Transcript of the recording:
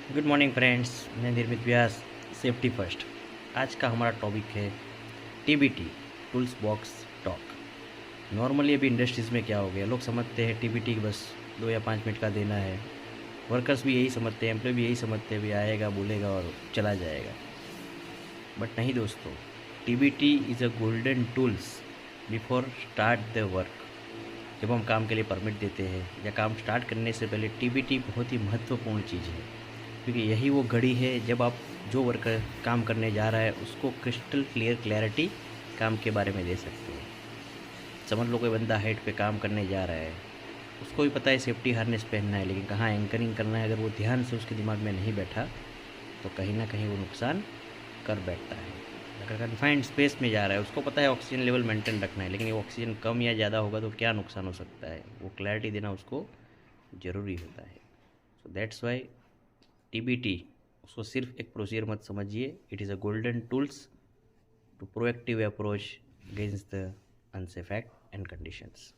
Good morning friends, मैं निर्मित व्यास। Safety first. आज का हमारा टॉपिक है TBT, tools box talk. Normally अभी इंडस्ट्रीज़ में क्या हो गया, लोग समझते हैं टीबीटी बस 2 या 5 मिनट का देना है। वर्कर्स भी यही समझते हैं, एम्प्लॉय भी यही समझते हैं, भी आएगा बोलेगा और चला जाएगा। बट नहीं दोस्तों, TBT is a golden tools before start the work. जब हम काम के लिए परमिट देते हैं या काम स्टार्ट करने से पहले टीबीटी बहुत ही महत्वपूर्ण चीज़ है, क्योंकि यही वो घड़ी है जब आप जो वर्कर काम करने जा रहा है उसको क्रिस्टल क्लियर क्लैरिटी काम के बारे में दे सकते हैं। समझ लो कोई बंदा हाइट पे काम करने जा रहा है, उसको भी पता है सेफ्टी हार्नेस पहनना है, लेकिन कहाँ एंकरिंग करना है, अगर वो ध्यान से उसके दिमाग में नहीं बैठा तो कहीं ना कहीं वो नुकसान कर बैठता है। अगर कन्फाइंड स्पेस में जा रहा है, उसको पता है ऑक्सीजन लेवल मेंटेन रखना है, लेकिन ये ऑक्सीजन कम या ज़्यादा होगा तो क्या नुकसान हो सकता है, वो क्लैरिटी देना उसको ज़रूरी होता है। सो दैट्स वाई टीबीटी, उसको सिर्फ एक प्रोसीजर मत समझिए, it is a golden tools to proactive approach against the unsafe act and conditions.